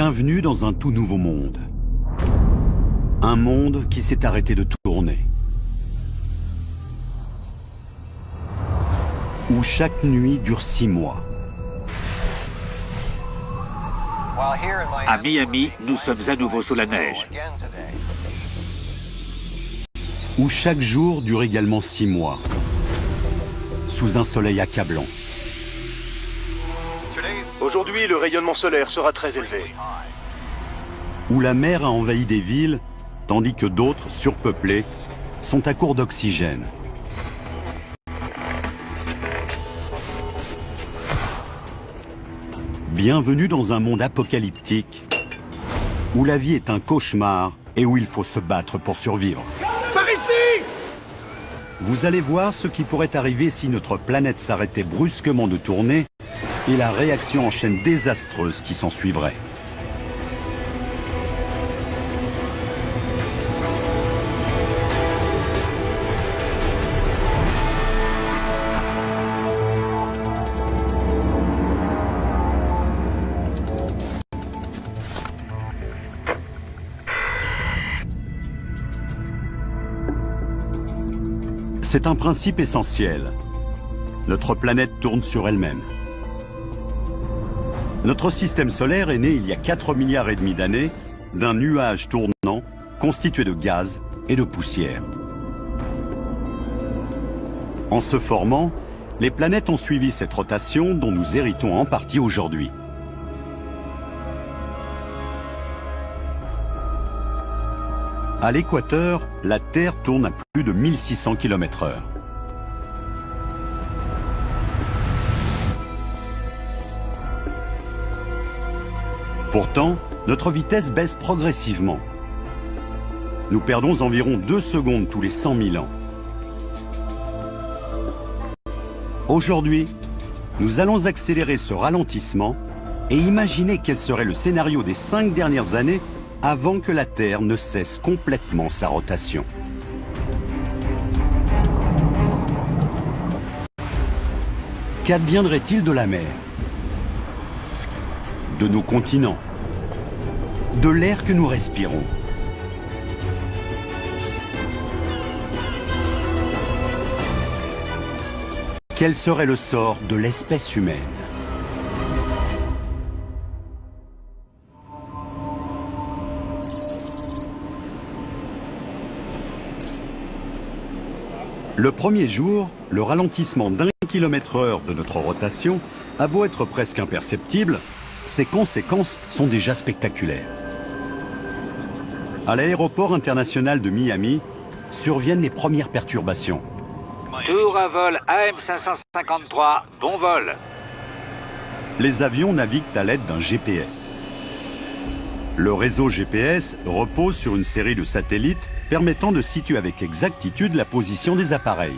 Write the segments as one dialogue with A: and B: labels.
A: Bienvenue dans un tout nouveau monde. Un monde qui s'est arrêté de tourner. Où chaque nuit dure 6 mois.
B: À Miami, nous sommes à nouveau sous la neige.
A: Où chaque jour dure également 6 mois. Sous un soleil accablant.
C: Aujourd'hui, le rayonnement solaire sera très élevé.
A: Où la mer a envahi des villes, tandis que d'autres, surpeuplées, sont à court d'oxygène. Bienvenue dans un monde apocalyptique, où la vie est un cauchemar et où il faut se battre pour survivre.
C: Par ici!
A: Vous allez voir ce qui pourrait arriver si notre planète s'arrêtait brusquement de tourner et la réaction en chaîne désastreuse qui s'en suivrait. C'est un principe essentiel. Notre planète tourne sur elle-même. Notre système solaire est né il y a 4,5 milliards d'années d'un nuage tournant constitué de gaz et de poussière. En se formant, les planètes ont suivi cette rotation dont nous héritons en partie aujourd'hui. À l'équateur, la Terre tourne à plus de 1600 km/h. Pourtant, notre vitesse baisse progressivement. Nous perdons environ 2 secondes tous les 100 000 ans. Aujourd'hui, nous allons accélérer ce ralentissement et imaginer quel serait le scénario des 5 dernières années avant que la Terre ne cesse complètement sa rotation. Qu'adviendrait-il de la mer? De nos continents? De l'air que nous respirons? Quel serait le sort de l'espèce humaine? Le premier jour, le ralentissement d'1 km/h de notre rotation a beau être presque imperceptible, ses conséquences sont déjà spectaculaires. À l'aéroport international de Miami, surviennent les premières perturbations.
B: Tour à vol AM553, bon vol.
A: Les avions naviguent à l'aide d'un GPS. Le réseau GPS repose sur une série de satellites permettant de situer avec exactitude la position des appareils.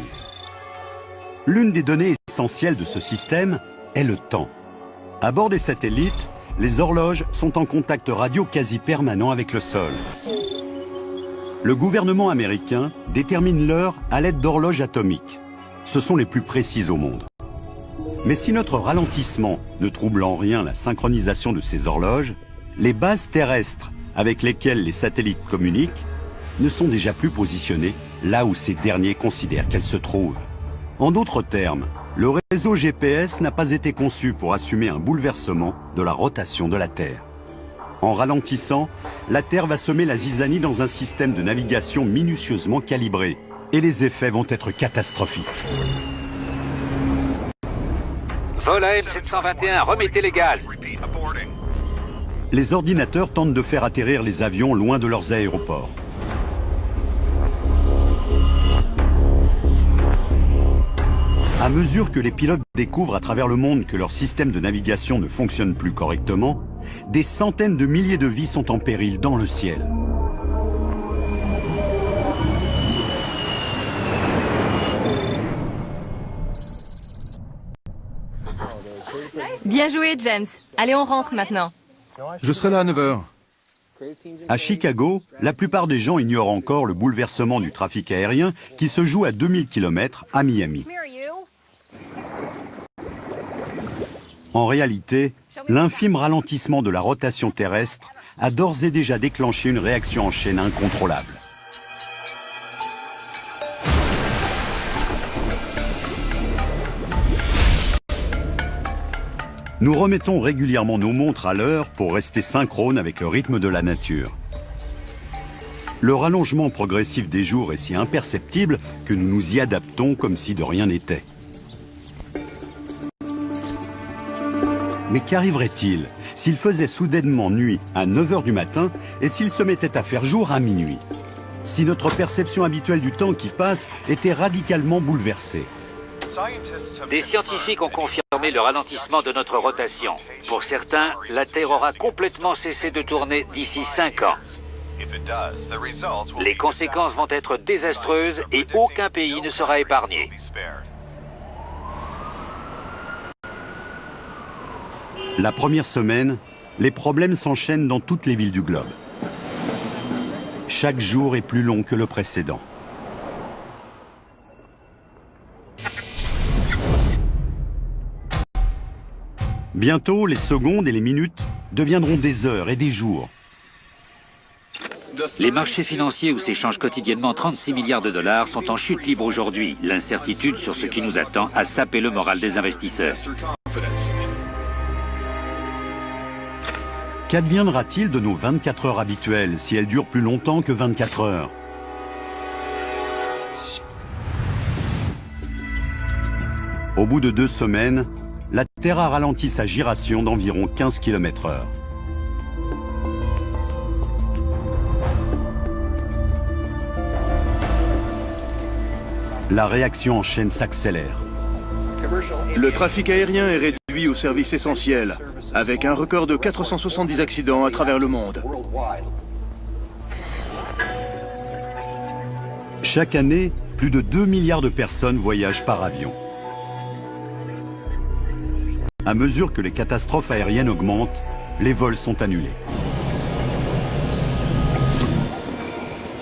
A: L'une des données essentielles de ce système est le temps. À bord des satellites, les horloges sont en contact radio quasi permanent avec le sol. Le gouvernement américain détermine l'heure à l'aide d'horloges atomiques. Ce sont les plus précises au monde. Mais si notre ralentissement ne trouble en rien la synchronisation de ces horloges, les bases terrestres avec lesquelles les satellites communiquent ne sont déjà plus positionnées là où ces derniers considèrent qu'elles se trouvent. En d'autres termes, le réseau GPS n'a pas été conçu pour assumer un bouleversement de la rotation de la Terre. En ralentissant, la Terre va semer la zizanie dans un système de navigation minutieusement calibré, et les effets vont être catastrophiques.
B: Vol AM721, remettez les gaz.
A: Les ordinateurs tentent de faire atterrir les avions loin de leurs aéroports. À mesure que les pilotes découvrent à travers le monde que leur système de navigation ne fonctionne plus correctement, des centaines de milliers de vies sont en péril dans le ciel.
D: Bien joué, James. Allez, on rentre maintenant.
E: Je serai là à 9 h.
A: À Chicago, la plupart des gens ignorent encore le bouleversement du trafic aérien qui se joue à 2000 km à Miami. En réalité, l'infime ralentissement de la rotation terrestre a d'ores et déjà déclenché une réaction en chaîne incontrôlable. Nous remettons régulièrement nos montres à l'heure pour rester synchrones avec le rythme de la nature. Le rallongement progressif des jours est si imperceptible que nous nous y adaptons comme si de rien n'était. Mais qu'arriverait-il s'il faisait soudainement nuit à 9 h du matin et s'il se mettait à faire jour à minuit? Si notre perception habituelle du temps qui passe était radicalement bouleversée?
B: Des scientifiques ont confirmé le ralentissement de notre rotation. Pour certains, la Terre aura complètement cessé de tourner d'ici 5 ans. Les conséquences vont être désastreuses et aucun pays ne sera épargné.
A: La première semaine, les problèmes s'enchaînent dans toutes les villes du globe. Chaque jour est plus long que le précédent. Bientôt, les secondes et les minutes deviendront des heures et des jours.
B: Les marchés financiers où s'échangent quotidiennement 36 milliards de dollars sont en chute libre aujourd'hui. L'incertitude sur ce qui nous attend a sapé le moral des investisseurs.
A: Qu'adviendra-t-il de nos 24 heures habituelles si elles durent plus longtemps que 24 heures? Au bout de 2 semaines, la Terre a ralenti sa giration d'environ 15 km/h. La réaction en chaîne s'accélère.
C: Le trafic aérien est réduit aux services essentiels, avec un record de 470 accidents à travers le monde.
A: Chaque année, plus de 2 milliards de personnes voyagent par avion. À mesure que les catastrophes aériennes augmentent, les vols sont annulés.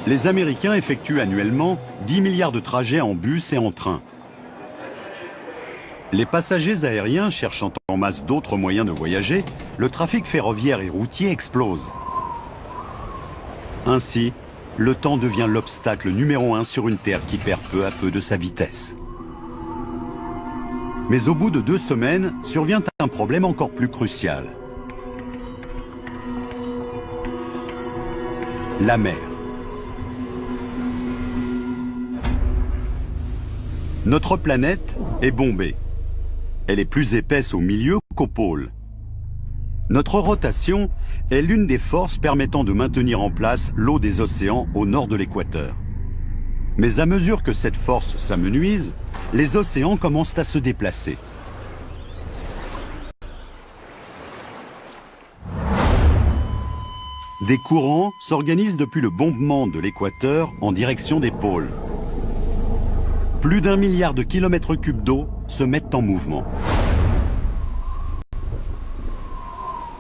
A: Les Américains effectuent annuellement 10 milliards de trajets en bus et en train. Les passagers aériens cherchant en masse d'autres moyens de voyager, le trafic ferroviaire et routier explose. Ainsi, le temps devient l'obstacle numéro 1 sur une Terre qui perd peu à peu de sa vitesse. Mais au bout de 2 semaines, survient un problème encore plus crucial. La mer. Notre planète est bombée. Elle est plus épaisse au milieu qu'au pôle. Notre rotation est l'une des forces permettant de maintenir en place l'eau des océans au nord de l'équateur. Mais à mesure que cette force s'amenuise, les océans commencent à se déplacer. Des courants s'organisent depuis le bombement de l'équateur en direction des pôles. Plus d'1 milliard de kilomètres cubes d'eau se mettent en mouvement.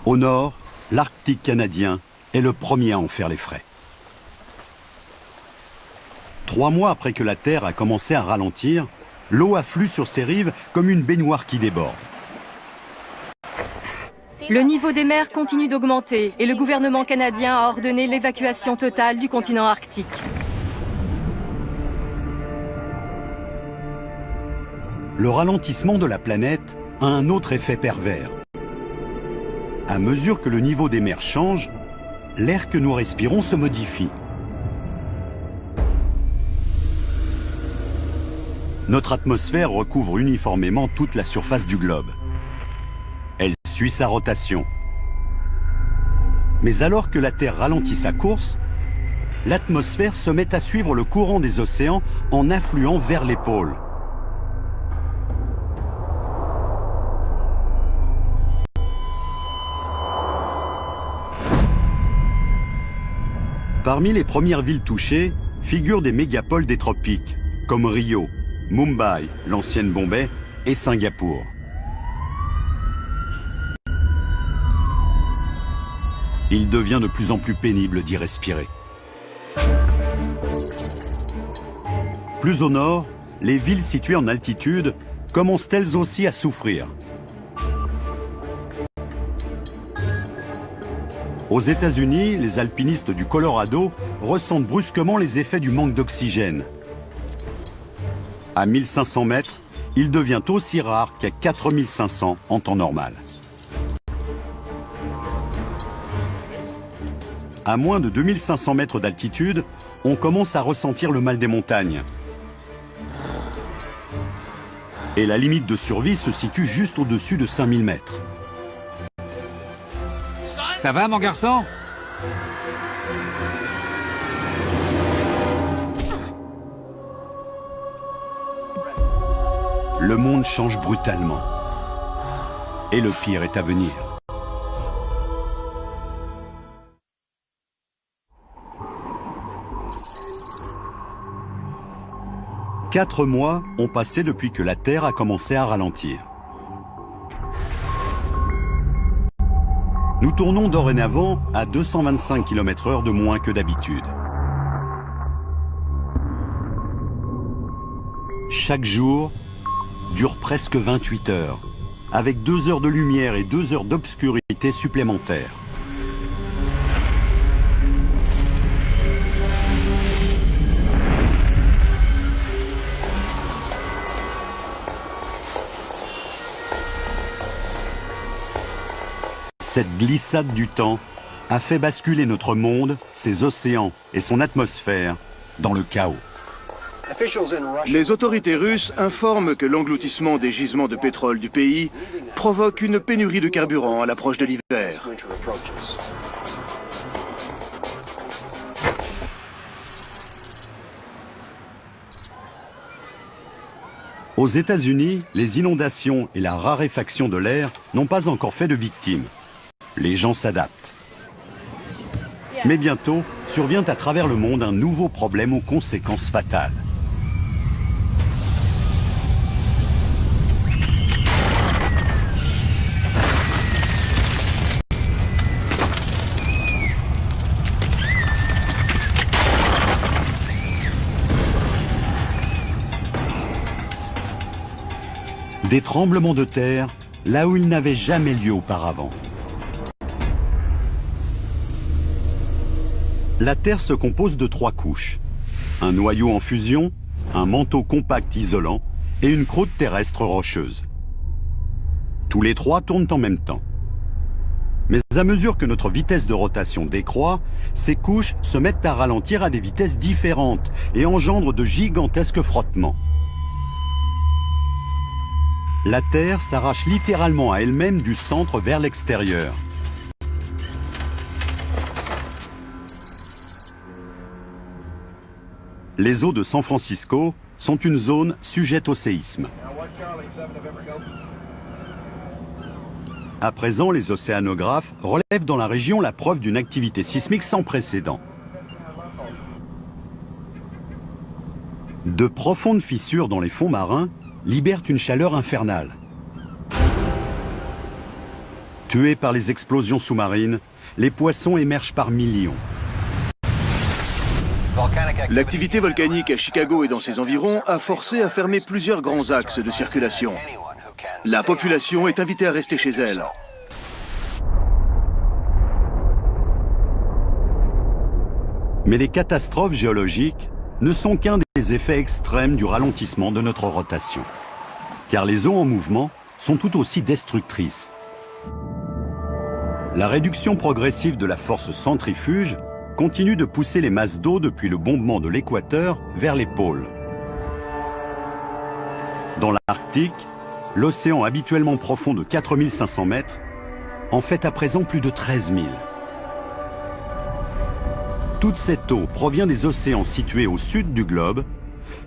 A: Au nord, l'Arctique canadien est le premier à en faire les frais. 3 mois après que la Terre a commencé à ralentir, l'eau afflue sur ses rives comme une baignoire qui déborde.
D: Le niveau des mers continue d'augmenter et le gouvernement canadien a ordonné l'évacuation totale du continent arctique.
A: Le ralentissement de la planète a un autre effet pervers. À mesure que le niveau des mers change, l'air que nous respirons se modifie. Notre atmosphère recouvre uniformément toute la surface du globe. Elle suit sa rotation. Mais alors que la Terre ralentit sa course, l'atmosphère se met à suivre le courant des océans en affluant vers les pôles. Parmi les premières villes touchées figurent des mégapoles des tropiques, comme Rio, Mumbai, l'ancienne Bombay, et Singapour. Il devient de plus en plus pénible d'y respirer. Plus au nord, les villes situées en altitude commencent elles aussi à souffrir. Aux États-Unis, les alpinistes du Colorado ressentent brusquement les effets du manque d'oxygène. À 1500 mètres, il devient aussi rare qu'à 4500 en temps normal. À moins de 2500 mètres d'altitude, on commence à ressentir le mal des montagnes. Et la limite de survie se situe juste au-dessus de 5000 mètres.
E: Ça va, mon garçon?
A: Le monde change brutalement. Et le pire est à venir. Quatre mois ont passé depuis que la Terre a commencé à ralentir. Nous tournons dorénavant à 225 km/h de moins que d'habitude. Chaque jour dure presque 28 heures, avec 2 heures de lumière et 2 heures d'obscurité supplémentaires. Cette glissade du temps a fait basculer notre monde, ses océans et son atmosphère dans le chaos.
C: Les autorités russes informent que l'engloutissement des gisements de pétrole du pays provoque une pénurie de carburant à l'approche de l'hiver.
A: Aux États-Unis, les inondations et la raréfaction de l'air n'ont pas encore fait de victimes. Les gens s'adaptent. Mais bientôt, survient à travers le monde un nouveau problème aux conséquences fatales. Des tremblements de terre là où ils n'avaient jamais lieu auparavant. La Terre se compose de 3 couches. Un noyau en fusion, un manteau compact isolant et une croûte terrestre rocheuse. Tous les 3 tournent en même temps. Mais à mesure que notre vitesse de rotation décroît, ces couches se mettent à ralentir à des vitesses différentes et engendrent de gigantesques frottements. La Terre s'arrache littéralement à elle-même du centre vers l'extérieur. Les eaux de San Francisco sont une zone sujette au séisme. À présent, les océanographes relèvent dans la région la preuve d'une activité sismique sans précédent. De profondes fissures dans les fonds marins libèrent une chaleur infernale. Tués par les explosions sous-marines, les poissons émergent par millions.
C: L'activité volcanique à Chicago et dans ses environs a forcé à fermer plusieurs grands axes de circulation. La population est invitée à rester chez elle.
A: Mais les catastrophes géologiques ne sont qu'un des effets extrêmes du ralentissement de notre rotation. Car les eaux en mouvement sont tout aussi destructrices. La réduction progressive de la force centrifuge continue de pousser les masses d'eau depuis le bombement de l'équateur vers les pôles. Dans l'Arctique, l'océan habituellement profond de 4500 mètres en fait à présent plus de 13 000. Toute cette eau provient des océans situés au sud du globe,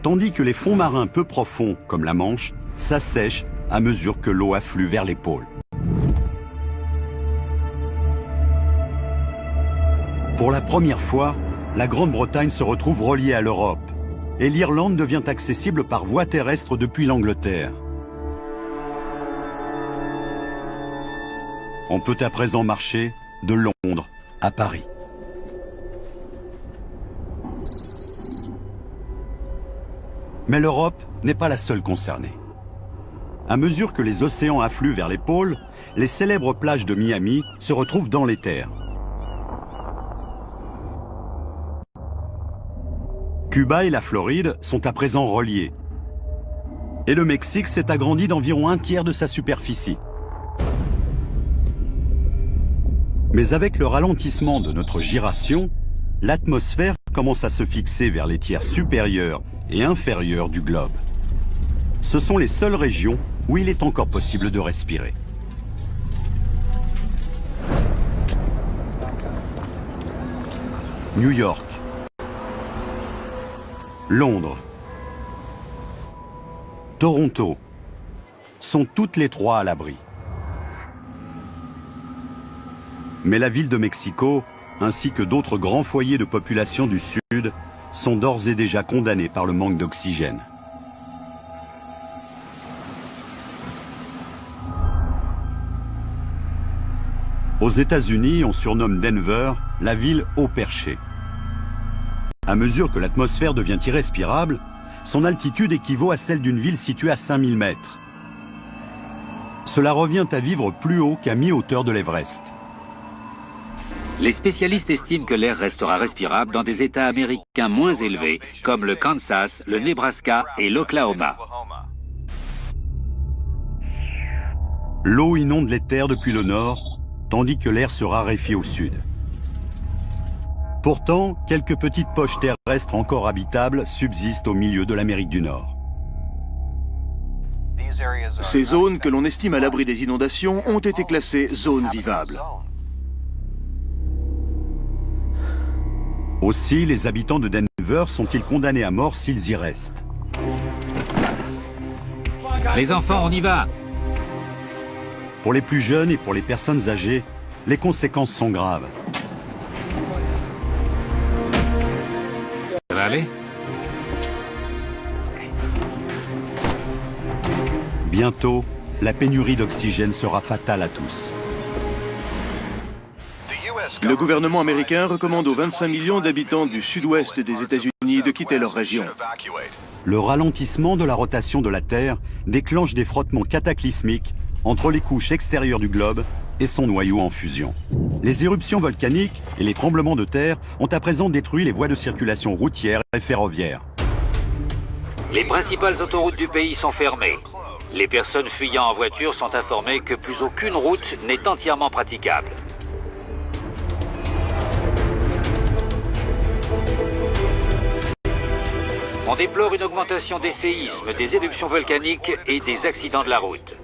A: tandis que les fonds marins peu profonds, comme la Manche, s'assèchent à mesure que l'eau afflue vers les pôles. Pour la première fois, la Grande-Bretagne se retrouve reliée à l'Europe et l'Irlande devient accessible par voie terrestre depuis l'Angleterre. On peut à présent marcher de Londres à Paris. Mais l'Europe n'est pas la seule concernée. À mesure que les océans affluent vers les pôles, les célèbres plages de Miami se retrouvent dans les terres. Cuba et la Floride sont à présent reliés. Et le Mexique s'est agrandi d'environ 1/3 de sa superficie. Mais avec le ralentissement de notre giration, l'atmosphère commence à se fixer vers les tiers supérieurs et inférieurs du globe. Ce sont les seules régions où il est encore possible de respirer. New York, Londres, Toronto sont toutes les trois à l'abri. Mais la ville de Mexico, ainsi que d'autres grands foyers de population du Sud, sont d'ores et déjà condamnés par le manque d'oxygène. Aux États-Unis, on surnomme Denver la ville au perché. À mesure que l'atmosphère devient irrespirable, son altitude équivaut à celle d'une ville située à 5000 mètres. Cela revient à vivre plus haut qu'à mi-hauteur de l'Everest.
B: Les spécialistes estiment que l'air restera respirable dans des États américains moins élevés, comme le Kansas, le Nebraska et l'Oklahoma.
A: L'eau inonde les terres depuis le nord, tandis que l'air se raréfie au sud. Pourtant, quelques petites poches terrestres encore habitables subsistent au milieu de l'Amérique du Nord.
C: Ces zones que l'on estime à l'abri des inondations ont été classées zones vivables.
A: Aussi, les habitants de Denver sont-ils condamnés à mort s'ils y restent?
B: Les enfants, on y va!
A: Pour les plus jeunes et pour les personnes âgées, les conséquences sont graves.
B: Ça va aller?
A: Bientôt, la pénurie d'oxygène sera fatale à tous.
C: Le gouvernement américain recommande aux 25 millions d'habitants du sud-ouest des États-Unis de quitter leur région.
A: Le ralentissement de la rotation de la Terre déclenche des frottements cataclysmiques entre les couches extérieures du globe et son noyau en fusion. Les éruptions volcaniques et les tremblements de terre ont à présent détruit les voies de circulation routières et ferroviaires.
B: Les principales autoroutes du pays sont fermées. Les personnes fuyant en voiture sont informées que plus aucune route n'est entièrement praticable. On déplore une augmentation des séismes, des éruptions volcaniques et des accidents de la route.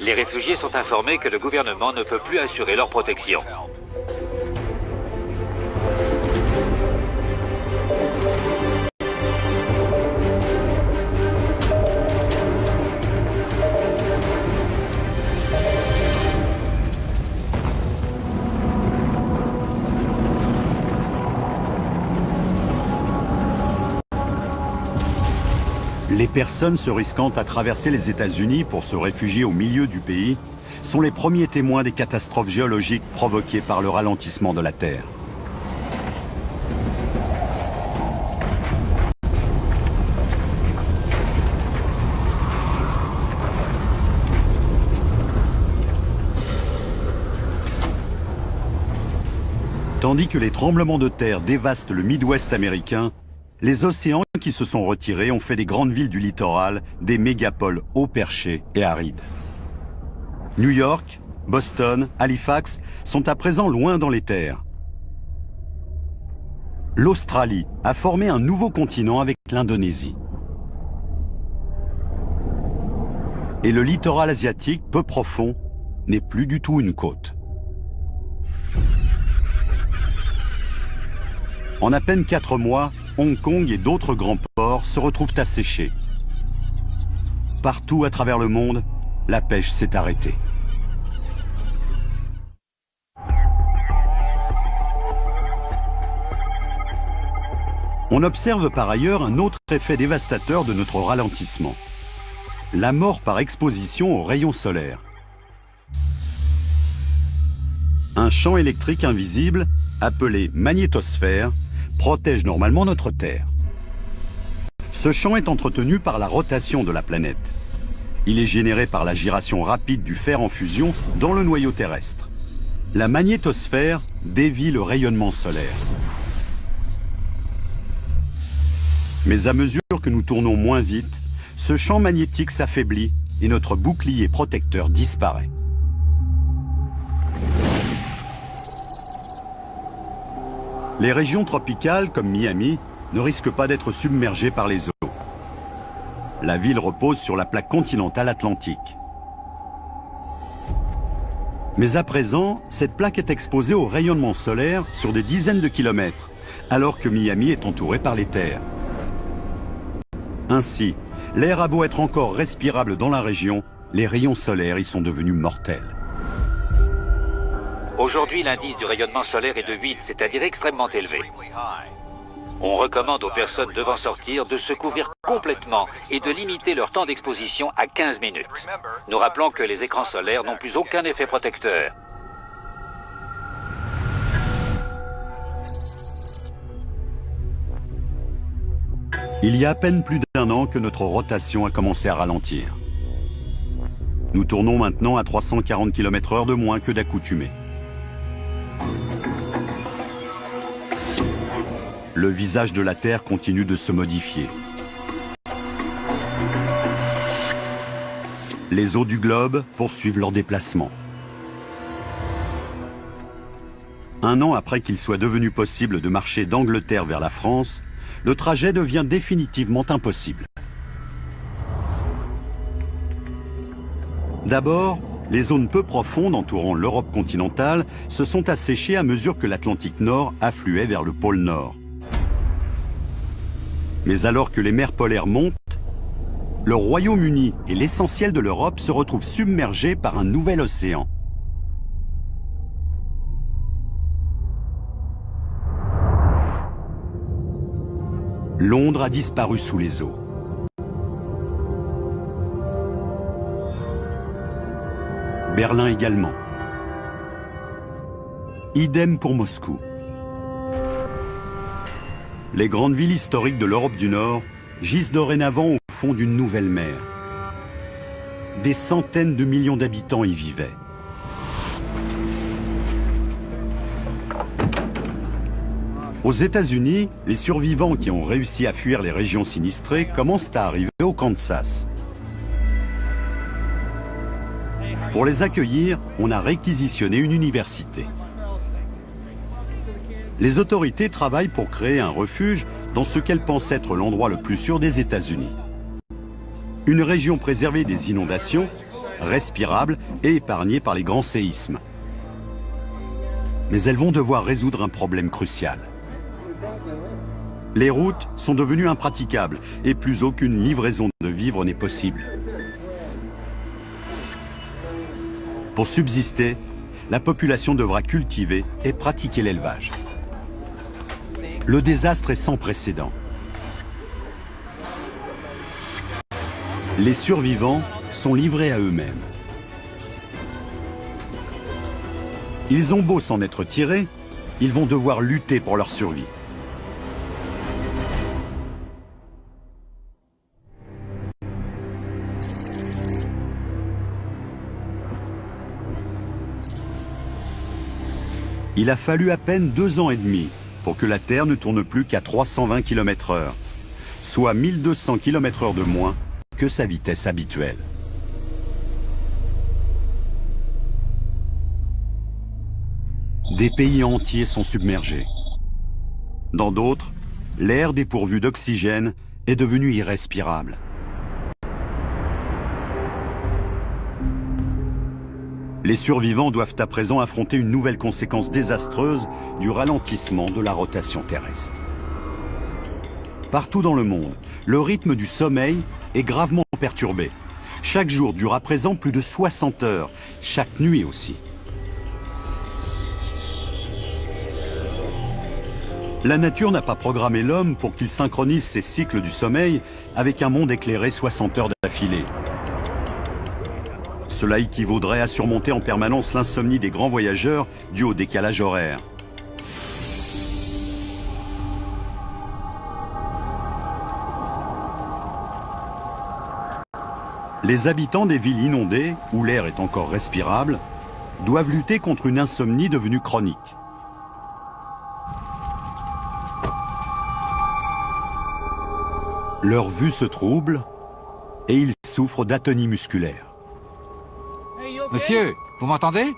B: Les réfugiés sont informés que le gouvernement ne peut plus assurer leur protection.
A: Les personnes se risquant à traverser les États-Unis pour se réfugier au milieu du pays sont les premiers témoins des catastrophes géologiques provoquées par le ralentissement de la Terre. Tandis que les tremblements de terre dévastent le Midwest américain, les océans qui se sont retirés ont fait des grandes villes du littoral des mégapoles haut perchés et arides. New York, Boston, Halifax sont à présent loin dans les terres. L'Australie a formé un nouveau continent avec l'Indonésie. Et le littoral asiatique, peu profond, n'est plus du tout une côte. En à peine 4 mois, Hong Kong et d'autres grands ports se retrouvent asséchés. Partout à travers le monde, la pêche s'est arrêtée. On observe par ailleurs un autre effet dévastateur de notre ralentissement. La mort par exposition aux rayons solaires. Un champ électrique invisible, appelé magnétosphère, protège normalement notre Terre. Ce champ est entretenu par la rotation de la planète. Il est généré par la giration rapide du fer en fusion dans le noyau terrestre. La magnétosphère dévie le rayonnement solaire. Mais à mesure que nous tournons moins vite, ce champ magnétique s'affaiblit et notre bouclier protecteur disparaît. Les régions tropicales, comme Miami, ne risquent pas d'être submergées par les eaux. La ville repose sur la plaque continentale atlantique. Mais à présent, cette plaque est exposée au rayonnement solaire sur des dizaines de kilomètres, alors que Miami est entourée par les terres. Ainsi, l'air a beau être encore respirable dans la région, les rayons solaires y sont devenus mortels.
B: Aujourd'hui, l'indice du rayonnement solaire est de 8, c'est-à-dire extrêmement élevé. On recommande aux personnes devant sortir de se couvrir complètement et de limiter leur temps d'exposition à 15 minutes. Nous rappelons que les écrans solaires n'ont plus aucun effet protecteur.
A: Il y a à peine plus d'un an que notre rotation a commencé à ralentir. Nous tournons maintenant à 340 km/h de moins que d'accoutumée. Le visage de la Terre continue de se modifier. Les eaux du globe poursuivent leur déplacement. Un an après qu'il soit devenu possible de marcher d'Angleterre vers la France, le trajet devient définitivement impossible. D'abord, les zones peu profondes entourant l'Europe continentale se sont asséchées à mesure que l'Atlantique Nord affluait vers le pôle Nord. Mais alors que les mers polaires montent, le Royaume-Uni et l'essentiel de l'Europe se retrouvent submergés par un nouvel océan. Londres a disparu sous les eaux. Berlin également. Idem pour Moscou. Les grandes villes historiques de l'Europe du Nord gisent dorénavant au fond d'une nouvelle mer. Des centaines de millions d'habitants y vivaient. Aux États-Unis, les survivants qui ont réussi à fuir les régions sinistrées commencent à arriver au Kansas. Pour les accueillir, on a réquisitionné une université. Les autorités travaillent pour créer un refuge dans ce qu'elles pensent être l'endroit le plus sûr des États-Unis. Une région préservée des inondations, respirable et épargnée par les grands séismes. Mais elles vont devoir résoudre un problème crucial. Les routes sont devenues impraticables et plus aucune livraison de vivres n'est possible. Pour subsister, la population devra cultiver et pratiquer l'élevage. Le désastre est sans précédent. Les survivants sont livrés à eux-mêmes. Ils ont beau s'en être tirés, ils vont devoir lutter pour leur survie. Il a fallu à peine 2 ans et demi pour que la Terre ne tourne plus qu'à 320 km/h, soit 1200 km/h de moins que sa vitesse habituelle. Des pays entiers sont submergés. Dans d'autres, l'air dépourvu d'oxygène est devenu irrespirable. Les survivants doivent à présent affronter une nouvelle conséquence désastreuse du ralentissement de la rotation terrestre. Partout dans le monde, le rythme du sommeil est gravement perturbé. Chaque jour dure à présent plus de 60 heures, chaque nuit aussi. La nature n'a pas programmé l'homme pour qu'il synchronise ses cycles du sommeil avec un monde éclairé 60 heures d'affilée. Cela équivaudrait à surmonter en permanence l'insomnie des grands voyageurs due au décalage horaire. Les habitants des villes inondées, où l'air est encore respirable, doivent lutter contre une insomnie devenue chronique. Leur vue se trouble et ils souffrent d'atonie musculaire.
E: Monsieur, vous m'entendez?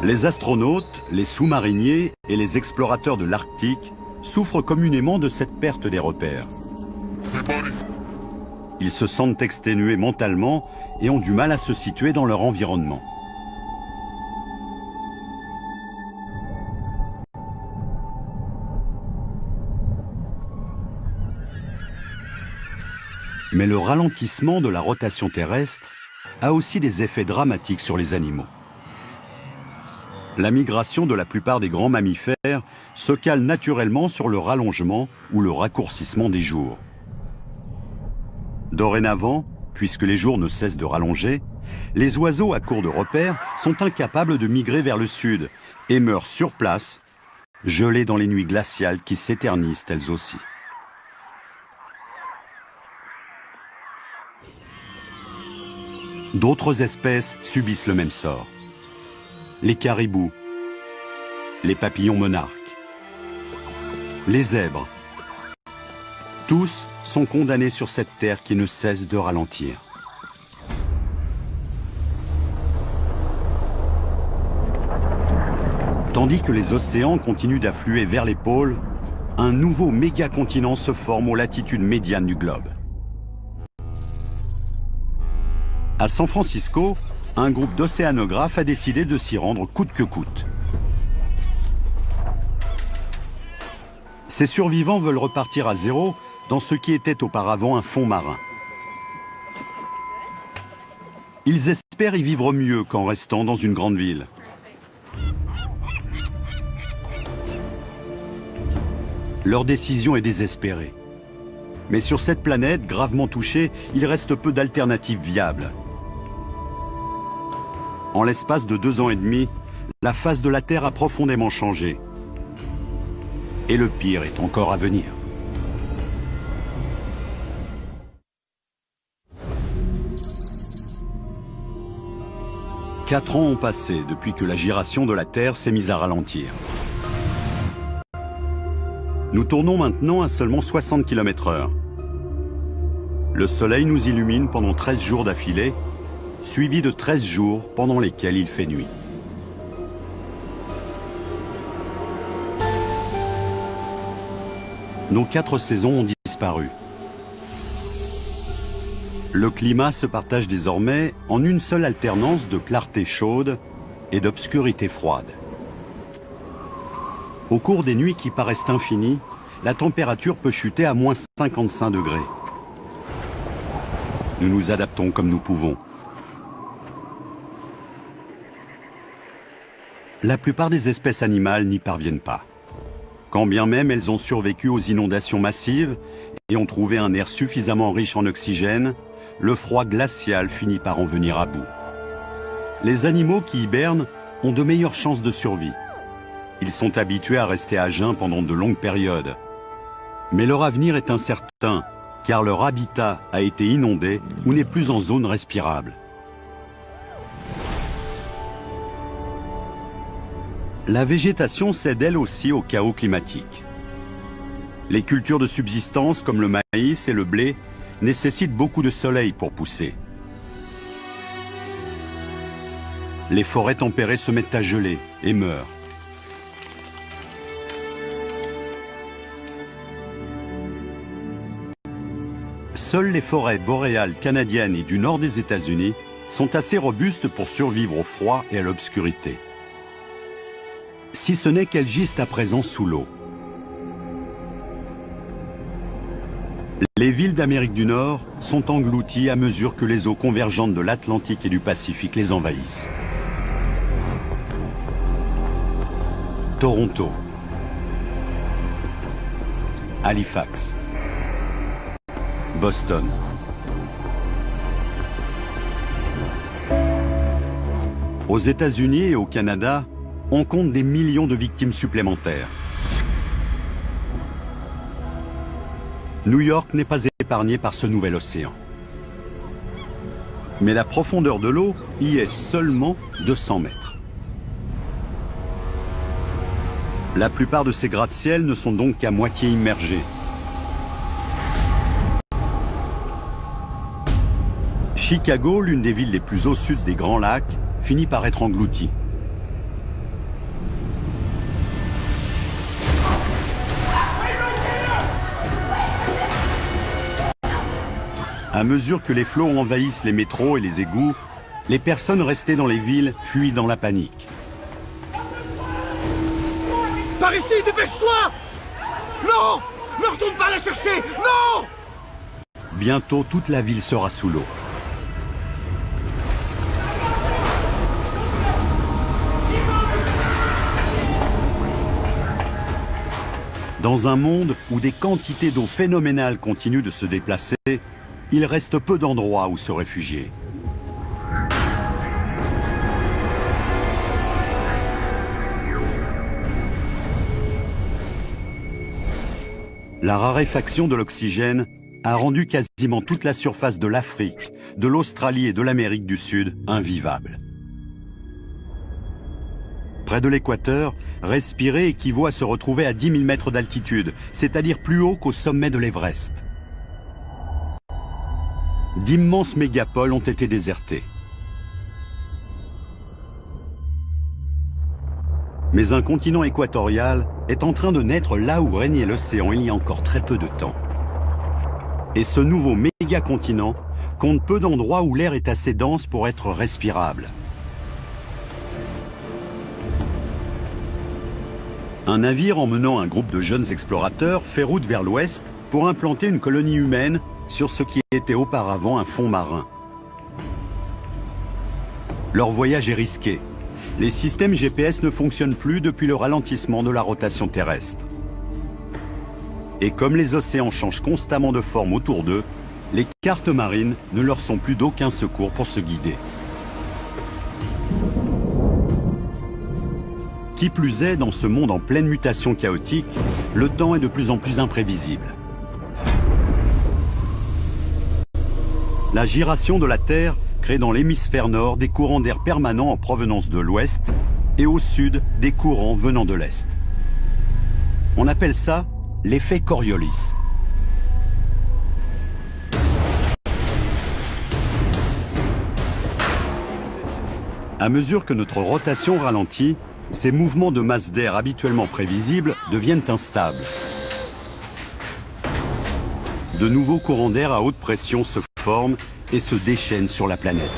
A: Les astronautes, les sous-mariniers et les explorateurs de l'Arctique souffrent communément de cette perte des repères. Ils se sentent exténués mentalement et ont du mal à se situer dans leur environnement. Mais le ralentissement de la rotation terrestre a aussi des effets dramatiques sur les animaux. La migration de la plupart des grands mammifères se cale naturellement sur le rallongement ou le raccourcissement des jours. Dorénavant, puisque les jours ne cessent de rallonger, les oiseaux à court de repères sont incapables de migrer vers le sud et meurent sur place, gelés dans les nuits glaciales qui s'éternisent elles aussi. D'autres espèces subissent le même sort. Les caribous, les papillons monarques, les zèbres. Tous sont condamnés sur cette terre qui ne cesse de ralentir. Tandis que les océans continuent d'affluer vers les pôles, un nouveau méga-continent se forme aux latitudes médianes du globe. À San Francisco, un groupe d'océanographes a décidé de s'y rendre coûte que coûte. Ces survivants veulent repartir à zéro dans ce qui était auparavant un fond marin. Ils espèrent y vivre mieux qu'en restant dans une grande ville. Leur décision est désespérée. Mais sur cette planète gravement touchée, il reste peu d'alternatives viables. En l'espace de 2 ans et demi, la face de la Terre a profondément changé. Et le pire est encore à venir. « 4 ans ont passé depuis que la giration de la Terre s'est mise à ralentir. Nous tournons maintenant à seulement 60 km/h. Le soleil nous illumine pendant 13 jours d'affilée, suivi de 13 jours pendant lesquels il fait nuit. Nos 4 saisons ont disparu. Le climat se partage désormais en une seule alternance de clarté chaude et d'obscurité froide. Au cours des nuits qui paraissent infinies, la température peut chuter à moins 55 degrés. Nous nous adaptons comme nous pouvons. La plupart des espèces animales n'y parviennent pas. Quand bien même elles ont survécu aux inondations massives et ont trouvé un air suffisamment riche en oxygène, le froid glacial finit par en venir à bout. Les animaux qui hibernent ont de meilleures chances de survie. Ils sont habitués à rester à jeun pendant de longues périodes. Mais leur avenir est incertain, car leur habitat a été inondé ou n'est plus en zone respirable. La végétation cède elle aussi au chaos climatique. Les cultures de subsistance comme le maïs et le blé nécessitent beaucoup de soleil pour pousser. Les forêts tempérées se mettent à geler et meurent. Seules les forêts boréales canadiennes et du nord des États-Unis sont assez robustes pour survivre au froid et à l'obscurité. Si ce n'est qu'elles gisent à présent sous l'eau. Les villes d'Amérique du Nord sont englouties à mesure que les eaux convergentes de l'Atlantique et du Pacifique les envahissent. Toronto, Halifax, Boston. Aux États-Unis et au Canada, on compte des millions de victimes supplémentaires. New York n'est pas épargnée par ce nouvel océan. Mais la profondeur de l'eau y est seulement de 100 mètres. La plupart de ces gratte-ciel ne sont donc qu'à moitié immergés. Chicago, l'une des villes les plus au sud des Grands Lacs, finit par être engloutie. À mesure que les flots envahissent les métros et les égouts, les personnes restées dans les villes fuient dans la panique.
F: Par ici, dépêche-toi! Non! Ne retourne pas la chercher! Non!
A: Bientôt, toute la ville sera sous l'eau. Dans un monde où des quantités d'eau phénoménales continuent de se déplacer, il reste peu d'endroits où se réfugier. La raréfaction de l'oxygène a rendu quasiment toute la surface de l'Afrique, de l'Australie et de l'Amérique du Sud invivable. Près de l'équateur, respirer équivaut à se retrouver à 10 000 mètres d'altitude, c'est-à-dire plus haut qu'au sommet de l'Everest. D'immenses mégapoles ont été désertées. Mais un continent équatorial est en train de naître là où régnait l'océan il y a encore très peu de temps. Et ce nouveau méga-continent compte peu d'endroits où l'air est assez dense pour être respirable. Un navire emmenant un groupe de jeunes explorateurs fait route vers l'ouest pour implanter une colonie humaine sur ce qui était auparavant un fond marin. Leur voyage est risqué. Les systèmes GPS ne fonctionnent plus depuis le ralentissement de la rotation terrestre. Et comme les océans changent constamment de forme autour d'eux, les cartes marines ne leur sont plus d'aucun secours pour se guider. Qui plus est, dans ce monde en pleine mutation chaotique, le temps est de plus en plus imprévisible. La giration de la Terre crée dans l'hémisphère nord des courants d'air permanents en provenance de l'ouest et au sud des courants venant de l'est. On appelle ça l'effet Coriolis. À mesure que notre rotation ralentit, ces mouvements de masse d'air habituellement prévisibles deviennent instables. De nouveaux courants d'air à haute pression se forment et se déchaînent sur la planète.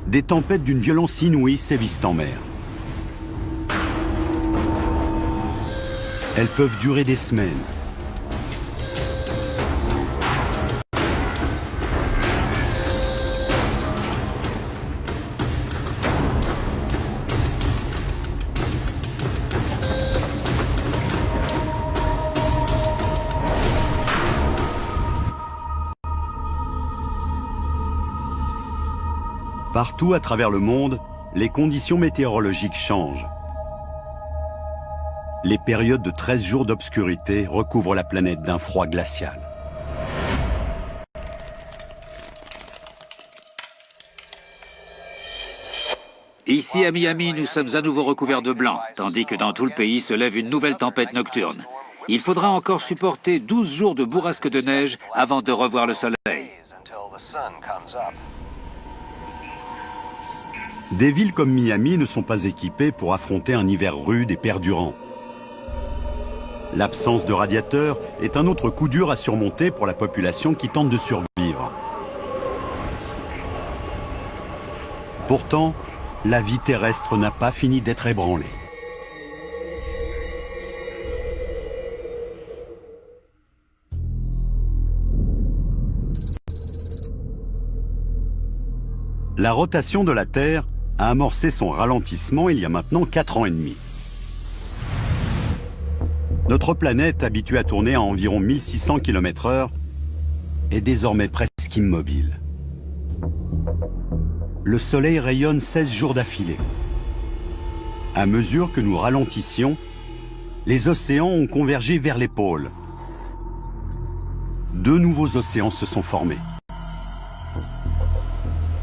A: Des tempêtes d'une violence inouïe sévissent en mer. Elles peuvent durer des semaines. Partout à travers le monde, les conditions météorologiques changent. Les périodes de 13 jours d'obscurité recouvrent la planète d'un froid glacial.
B: Ici à Miami, nous sommes à nouveau recouverts de blanc, tandis que dans tout le pays se lève une nouvelle tempête nocturne. Il faudra encore supporter 12 jours de bourrasque de neige avant de revoir le soleil.
A: Des villes comme Miami ne sont pas équipées pour affronter un hiver rude et perdurant. L'absence de radiateurs est un autre coup dur à surmonter pour la population qui tente de survivre. Pourtant, la vie terrestre n'a pas fini d'être ébranlée. La rotation de la Terre a amorcé son ralentissement il y a maintenant 4 ans et demi. Notre planète, habituée à tourner à environ 1600 km/h, est désormais presque immobile. Le Soleil rayonne 16 jours d'affilée. À mesure que nous ralentissions, les océans ont convergé vers les pôles. 2 nouveaux océans se sont formés.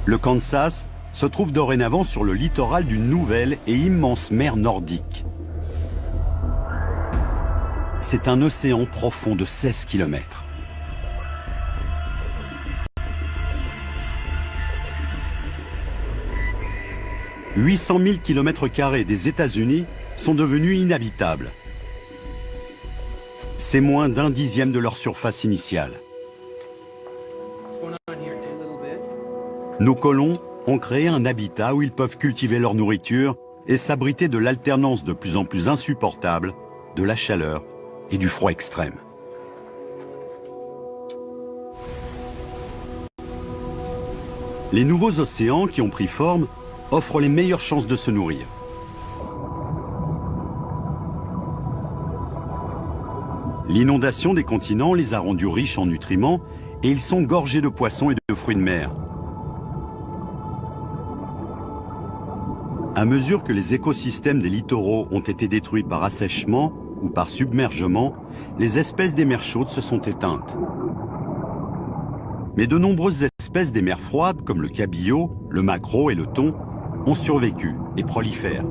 A: Le Kansas se trouve dorénavant sur le littoral d'une nouvelle et immense mer nordique, c'est un océan profond de 16 km. « 800 000 km² des États-Unis sont devenus inhabitables. C'est moins d'un dixième de leur surface initiale. Nos colons ont créé un habitat où ils peuvent cultiver leur nourriture et s'abriter de l'alternance de plus en plus insupportable de la chaleur et du froid extrême. Les nouveaux océans qui ont pris forme offrent les meilleures chances de se nourrir. L'inondation des continents les a rendus riches en nutriments et ils sont gorgés de poissons et de fruits de mer. À mesure que les écosystèmes des littoraux ont été détruits par assèchement ou par submergement, les espèces des mers chaudes se sont éteintes. Mais de nombreuses espèces des mers froides, comme le cabillaud, le maquereau et le thon, ont survécu et prolifèrent.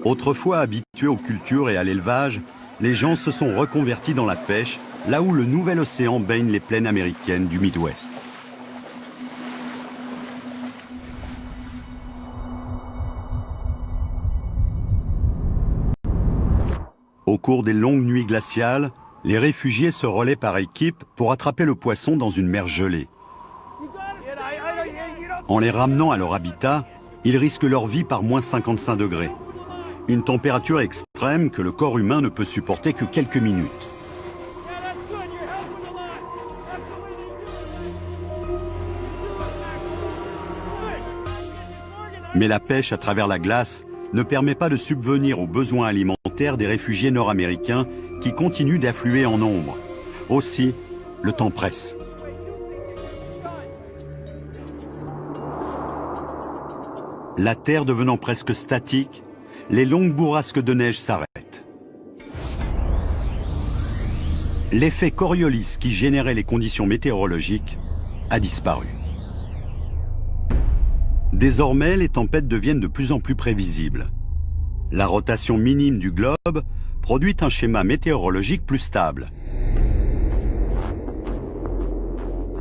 A: Autrefois habitués aux cultures et à l'élevage, les gens se sont reconvertis dans la pêche, là où le nouvel océan baigne les plaines américaines du Midwest. Au cours des longues nuits glaciales, les réfugiés se relaient par équipe pour attraper le poisson dans une mer gelée. En les ramenant à leur habitat, ils risquent leur vie par moins 55 degrés. Une température extrême que le corps humain ne peut supporter que quelques minutes. Mais la pêche à travers la glace ne permet pas de subvenir aux besoins alimentaires des réfugiés nord-américains qui continuent d'affluer en nombre. Aussi, le temps presse. La terre devenant presque statique, les longues bourrasques de neige s'arrêtent. L'effet Coriolis qui générait les conditions météorologiques a disparu. Désormais, les tempêtes deviennent de plus en plus prévisibles. La rotation minime du globe produit un schéma météorologique plus stable.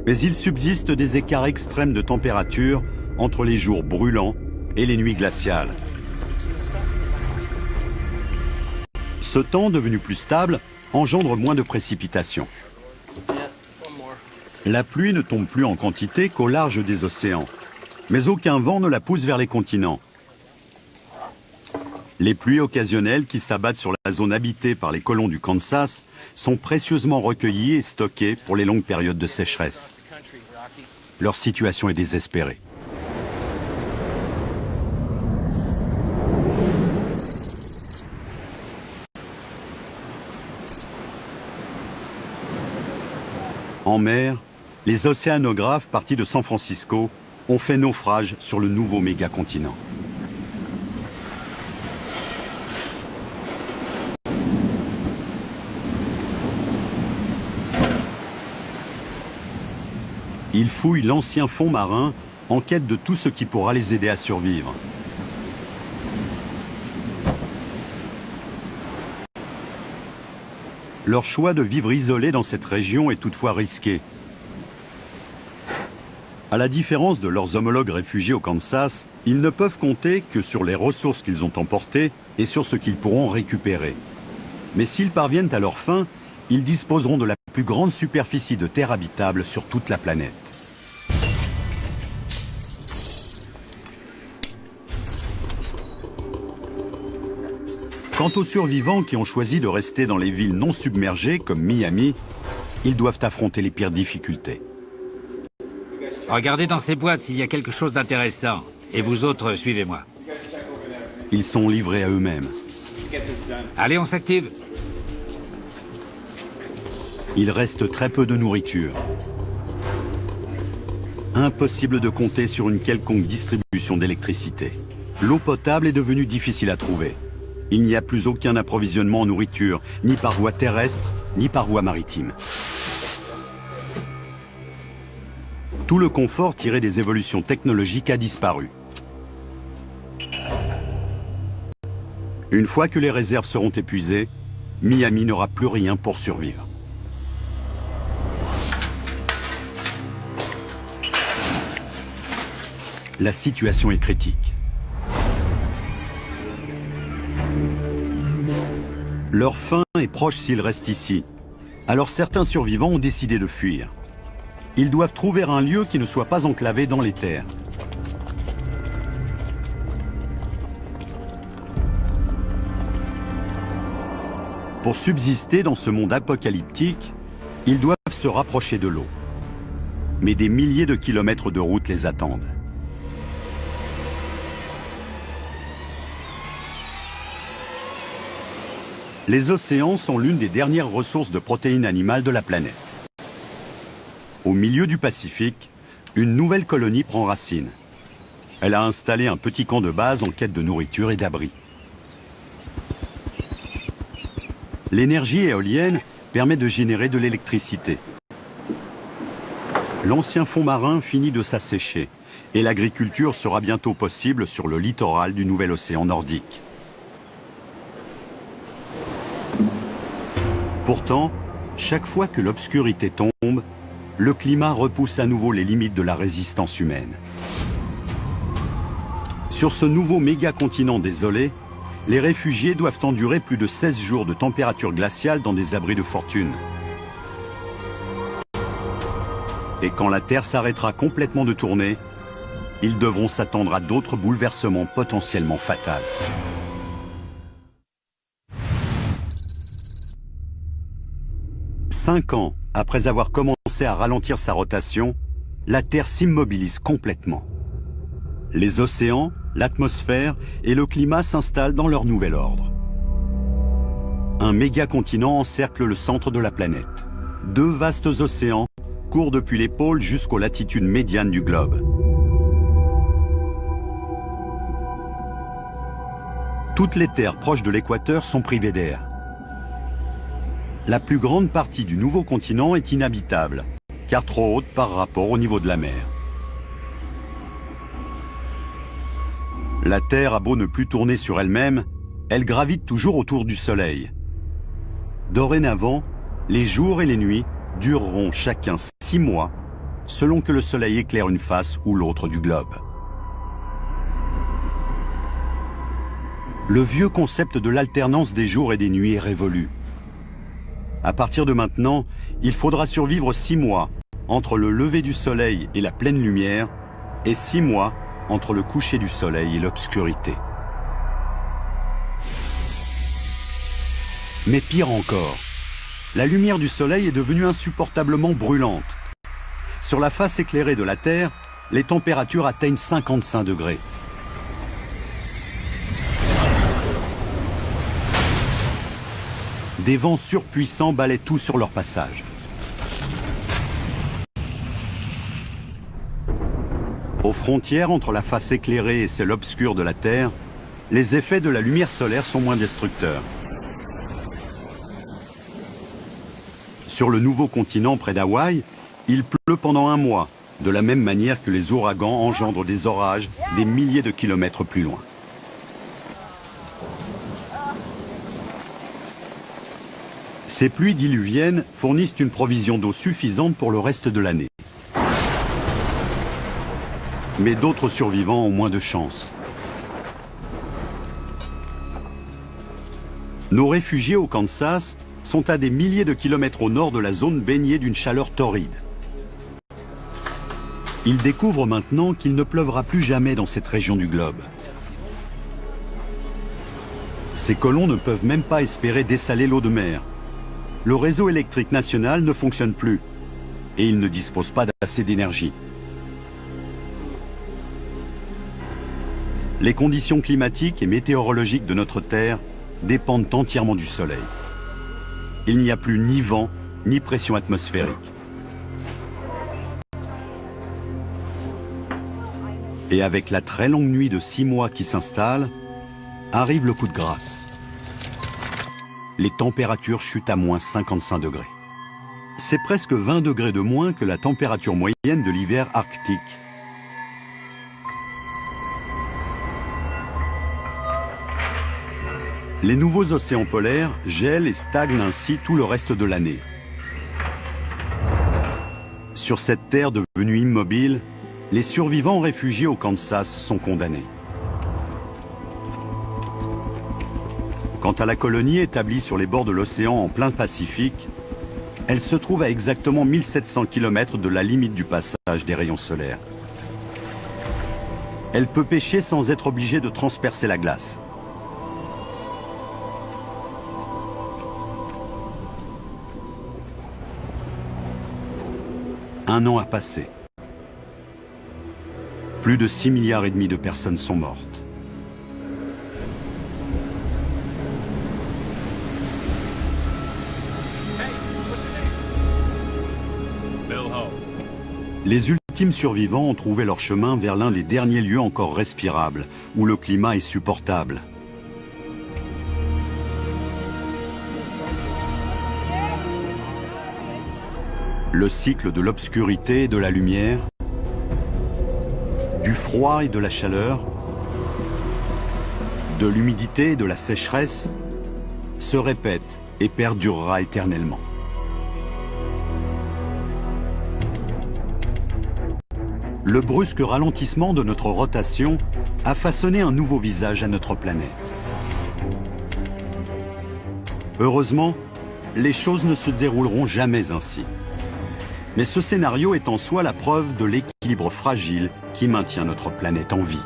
A: Mais il subsiste des écarts extrêmes de température entre les jours brûlants et les nuits glaciales. Ce temps, devenu plus stable, engendre moins de précipitations. La pluie ne tombe plus en quantité qu'au large des océans, mais aucun vent ne la pousse vers les continents. Les pluies occasionnelles qui s'abattent sur la zone habitée par les colons du Kansas sont précieusement recueillies et stockées pour les longues périodes de sécheresse. Leur situation est désespérée. En mer, les océanographes partis de San Francisco ont fait naufrage sur le nouveau mégacontinent. Ils fouillent l'ancien fond marin en quête de tout ce qui pourra les aider à survivre. Leur choix de vivre isolés dans cette région est toutefois risqué. À la différence de leurs homologues réfugiés au Kansas, ils ne peuvent compter que sur les ressources qu'ils ont emportées et sur ce qu'ils pourront récupérer. Mais s'ils parviennent à leur fin, ils disposeront de la plus grande superficie de terre habitable sur toute la planète. Quant aux survivants qui ont choisi de rester dans les villes non submergées comme Miami, ils doivent affronter les pires difficultés.
E: Regardez dans ces boîtes s'il y a quelque chose d'intéressant. Et vous autres, suivez-moi.
A: Ils sont livrés à eux-mêmes.
E: Allez, on s'active.
A: Il reste très peu de nourriture. Impossible de compter sur une quelconque distribution d'électricité. L'eau potable est devenue difficile à trouver. Il n'y a plus aucun approvisionnement en nourriture, ni par voie terrestre, ni par voie maritime. Tout le confort tiré des évolutions technologiques a disparu. Une fois que les réserves seront épuisées, Miami n'aura plus rien pour survivre. La situation est critique. Leur fin est proche s'ils restent ici. Alors certains survivants ont décidé de fuir. Ils doivent trouver un lieu qui ne soit pas enclavé dans les terres. Pour subsister dans ce monde apocalyptique, ils doivent se rapprocher de l'eau. Mais des milliers de kilomètres de route les attendent. Les océans sont l'une des dernières ressources de protéines animales de la planète. Au milieu du Pacifique, une nouvelle colonie prend racine. Elle a installé un petit camp de base en quête de nourriture et d'abri. L'énergie éolienne permet de générer de l'électricité. L'ancien fond marin finit de s'assécher et l'agriculture sera bientôt possible sur le littoral du nouvel océan Nordique. Pourtant, chaque fois que l'obscurité tombe, le climat repousse à nouveau les limites de la résistance humaine. Sur ce nouveau méga-continent désolé, les réfugiés doivent endurer plus de 16 jours de température glaciale dans des abris de fortune. Et quand la Terre s'arrêtera complètement de tourner, ils devront s'attendre à d'autres bouleversements potentiellement fatals. Cinq ans après avoir commencé à ralentir sa rotation, la Terre s'immobilise complètement. Les océans, l'atmosphère et le climat s'installent dans leur nouvel ordre. Un méga-continent encercle le centre de la planète. Deux vastes océans courent depuis les pôles jusqu'aux latitudes médianes du globe. Toutes les terres proches de l'équateur sont privées d'air. La plus grande partie du nouveau continent est inhabitable, car trop haute par rapport au niveau de la mer. La Terre a beau ne plus tourner sur elle-même, elle gravite toujours autour du Soleil. Dorénavant, les jours et les nuits dureront chacun 6 mois, selon que le Soleil éclaire une face ou l'autre du globe. Le vieux concept de l'alternance des jours et des nuits est révolu. À partir de maintenant, il faudra survivre 6 mois entre le lever du soleil et la pleine lumière, et 6 mois entre le coucher du soleil et l'obscurité. Mais pire encore, la lumière du soleil est devenue insupportablement brûlante. Sur la face éclairée de la Terre, les températures atteignent 55 degrés. Des vents surpuissants balaient tout sur leur passage. Aux frontières entre la face éclairée et celle obscure de la Terre, les effets de la lumière solaire sont moins destructeurs. Sur le nouveau continent près d'Hawaï, il pleut pendant 1 mois, de la même manière que les ouragans engendrent des orages des milliers de kilomètres plus loin. Ces pluies diluviennes fournissent une provision d'eau suffisante pour le reste de l'année. Mais d'autres survivants ont moins de chance. Nos réfugiés au Kansas sont à des milliers de kilomètres au nord de la zone baignée d'une chaleur torride. Ils découvrent maintenant qu'il ne pleuvra plus jamais dans cette région du globe. Ces colons ne peuvent même pas espérer dessaler l'eau de mer. Le réseau électrique national ne fonctionne plus et ils ne disposent pas d'assez d'énergie. Les conditions climatiques et météorologiques de notre Terre dépendent entièrement du soleil. Il n'y a plus ni vent, ni pression atmosphérique. Et avec la très longue nuit de 6 mois qui s'installe, arrive le coup de grâce. Les températures chutent à moins 55 degrés. c'est presque 20 degrés de moins que la température moyenne de l'hiver arctique. Les nouveaux océans polaires gèlent et stagnent ainsi tout le reste de l'année. Sur cette terre devenue immobile, les survivants réfugiés au Kansas sont condamnés. Quant à la colonie établie sur les bords de l'océan en plein Pacifique, elle se trouve à exactement 1700 km de la limite du passage des rayons solaires. Elle peut pêcher sans être obligée de transpercer la glace. Un an a passé. Plus de 6,5 milliards de personnes sont mortes. Les ultimes survivants ont trouvé leur chemin vers l'un des derniers lieux encore respirables, où le climat est supportable. Le cycle de l'obscurité et de la lumière, du froid et de la chaleur, de l'humidité et de la sécheresse, se répète et perdurera éternellement. Le brusque ralentissement de notre rotation a façonné un nouveau visage à notre planète. Heureusement, les choses ne se dérouleront jamais ainsi. Mais ce scénario est en soi la preuve de l'équilibre fragile qui maintient notre planète en vie.